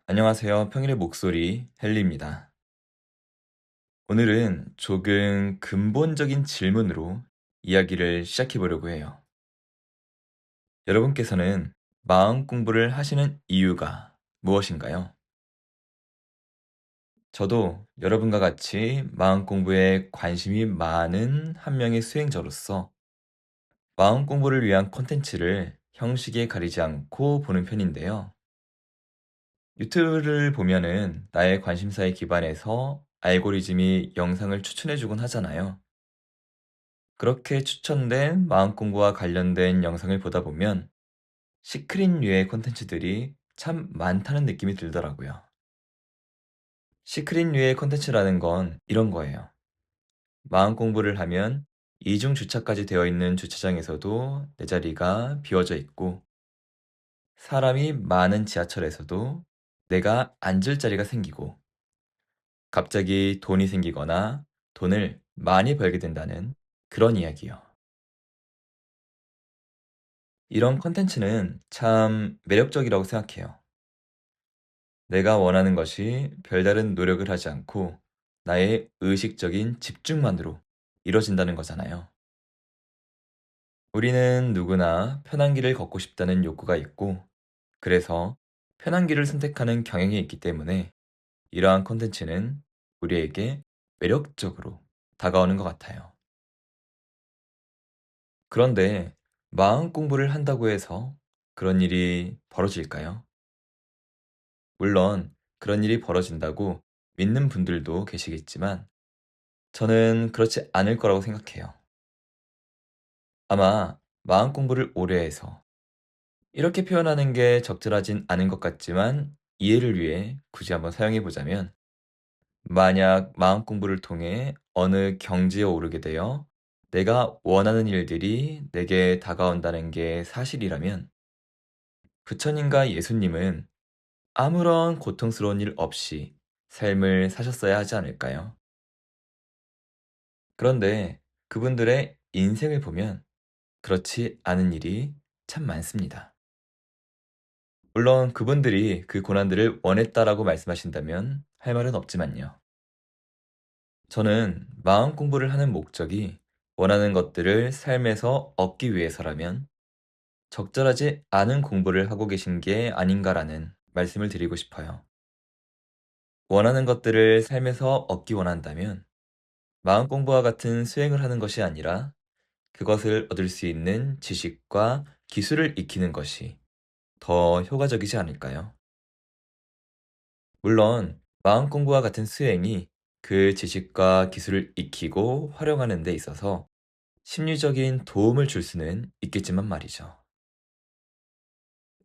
안녕하세요. 평일의 목소리 헨리입니다. 오늘은 조금 근본적인 질문으로 이야기를 시작해 보려고 해요. 여러분께서는 마음 공부를 하시는 이유가 무엇인가요? 저도 여러분과 같이 마음 공부에 관심이 많은 한 명의 수행자로서 마음 공부를 위한 콘텐츠를 형식에 가리지 않고 보는 편인데요. 유튜브를 보면은 나의 관심사에 기반해서 알고리즘이 영상을 추천해주곤 하잖아요. 그렇게 추천된 마음 공부와 관련된 영상을 보다 보면 시크릿류의 콘텐츠들이 참 많다는 느낌이 들더라고요. 시크릿류의 콘텐츠라는 건 이런 거예요. 마음 공부를 하면 이중 주차까지 되어 있는 주차장에서도 내 자리가 비워져 있고 사람이 많은 지하철에서도 내가 앉을 자리가 생기고 갑자기 돈이 생기거나 돈을 많이 벌게 된다는 그런 이야기요. 이런 컨텐츠는 참 매력적이라고 생각해요. 내가 원하는 것이 별다른 노력을 하지 않고 나의 의식적인 집중만으로 이뤄진다는 거잖아요. 우리는 누구나 편한 길을 걷고 싶다는 욕구가 있고, 그래서 편한 길을 선택하는 경향이 있기 때문에 이러한 콘텐츠는 우리에게 매력적으로 다가오는 것 같아요. 그런데 마음 공부를 한다고 해서 그런 일이 벌어질까요? 물론 그런 일이 벌어진다고 믿는 분들도 계시겠지만 저는 그렇지 않을 거라고 생각해요. 아마 마음 공부를 오래 해서 이렇게 표현하는 게 적절하진 않은 것 같지만 이해를 위해 굳이 한번 사용해 보자면 만약 마음 공부를 통해 어느 경지에 오르게 되어 내가 원하는 일들이 내게 다가온다는 게 사실이라면 부처님과 예수님은 아무런 고통스러운 일 없이 삶을 사셨어야 하지 않을까요? 그런데 그분들의 인생을 보면 그렇지 않은 일이 참 많습니다. 물론 그분들이 그 고난들을 원했다라고 말씀하신다면 할 말은 없지만요. 저는 마음 공부를 하는 목적이 원하는 것들을 삶에서 얻기 위해서라면 적절하지 않은 공부를 하고 계신 게 아닌가라는 말씀을 드리고 싶어요. 원하는 것들을 삶에서 얻기 원한다면 마음 공부와 같은 수행을 하는 것이 아니라 그것을 얻을 수 있는 지식과 기술을 익히는 것이 더 효과적이지 않을까요? 물론 마음 공부와 같은 수행이 그 지식과 기술을 익히고 활용하는 데 있어서 심리적인 도움을 줄 수는 있겠지만 말이죠.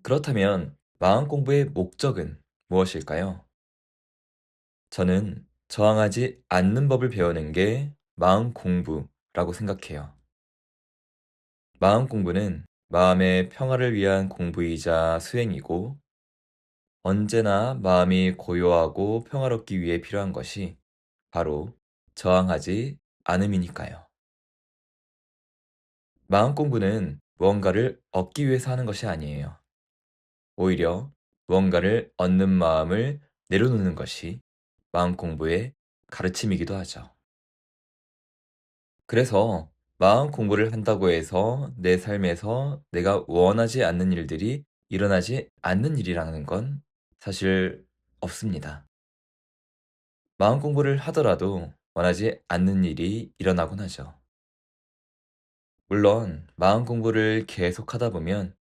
그렇다면 마음 공부의 목적은 무엇일까요? 저는 저항하지 않는 법을 배우는 게 마음 공부라고 생각해요. 마음 공부는 마음의 평화를 위한 공부이자 수행이고 언제나 마음이 고요하고 평화롭기 위해 필요한 것이 바로 저항하지 않음이니까요. 마음 공부는 무언가를 얻기 위해서 하는 것이 아니에요. 오히려 무언가를 얻는 마음을 내려놓는 것이 마음 공부의 가르침이기도 하죠. 그래서 마음 공부를 한다고 해서 내 삶에서 내가 원하지 않는 일들이 일어나지 않는 일이라는 건 사실 없습니다. 마음 공부를 하더라도 원하지 않는 일이 일어나곤 하죠. 물론 마음 공부를 계속하다 보면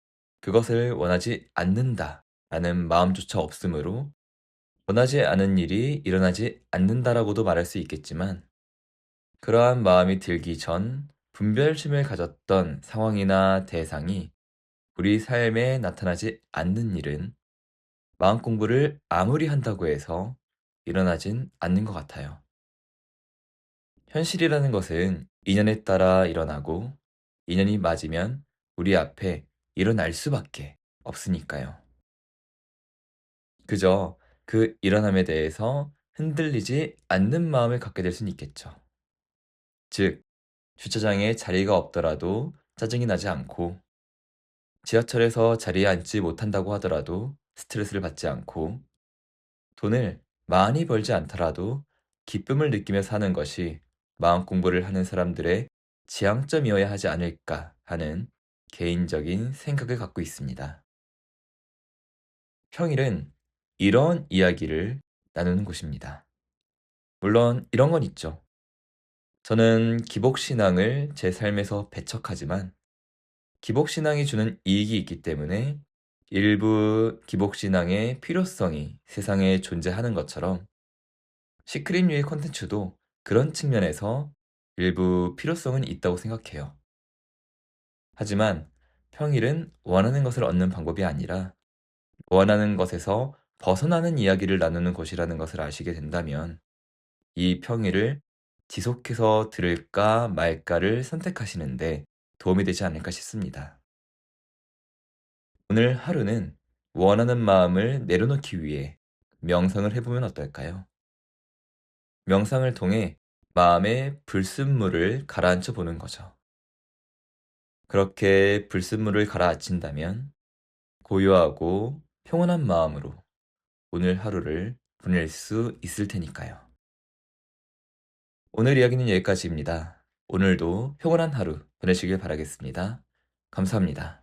그것을 원하지 않는다라는 마음조차 없으므로 원하지 않은 일이 일어나지 않는다라고도 말할 수 있겠지만 그러한 마음이 들기 전 분별심을 가졌던 상황이나 대상이 우리 삶에 나타나지 않는 일은 마음 공부를 아무리 한다고 해서 일어나진 않는 것 같아요. 현실이라는 것은 인연에 따라 일어나고 인연이 맞으면 우리 앞에 일어날 수밖에 없으니까요. 그저 그 일어남에 대해서 흔들리지 않는 마음을 갖게 될 수는 있겠죠. 즉, 주차장에 자리가 없더라도 짜증이 나지 않고, 지하철에서 자리에 앉지 못한다고 하더라도 스트레스를 받지 않고, 돈을 많이 벌지 않더라도 기쁨을 느끼며 사는 것이 마음 공부를 하는 사람들의 지향점이어야 하지 않을까 하는 개인적인 생각을 갖고 있습니다. 평일은 이런 이야기를 나누는 곳입니다. 물론 이런 건 있죠. 저는 기복신앙을 제 삶에서 배척하지만 기복신앙이 주는 이익이 있기 때문에 일부 기복신앙의 필요성이 세상에 존재하는 것처럼 시크릿 유의 콘텐츠도 그런 측면에서 일부 필요성은 있다고 생각해요. 하지만 평일은 원하는 것을 얻는 방법이 아니라 원하는 것에서 벗어나는 이야기를 나누는 곳이라는 것을 아시게 된다면 이 평일을 지속해서 들을까 말까를 선택하시는데 도움이 되지 않을까 싶습니다. 오늘 하루는 원하는 마음을 내려놓기 위해 명상을 해보면 어떨까요? 명상을 통해 마음의 불순물을 가라앉혀 보는 거죠. 그렇게 불순물을 가라앉힌다면 고요하고 평온한 마음으로 오늘 하루를 보낼 수 있을 테니까요. 오늘 이야기는 여기까지입니다. 오늘도 평온한 하루 보내시길 바라겠습니다. 감사합니다.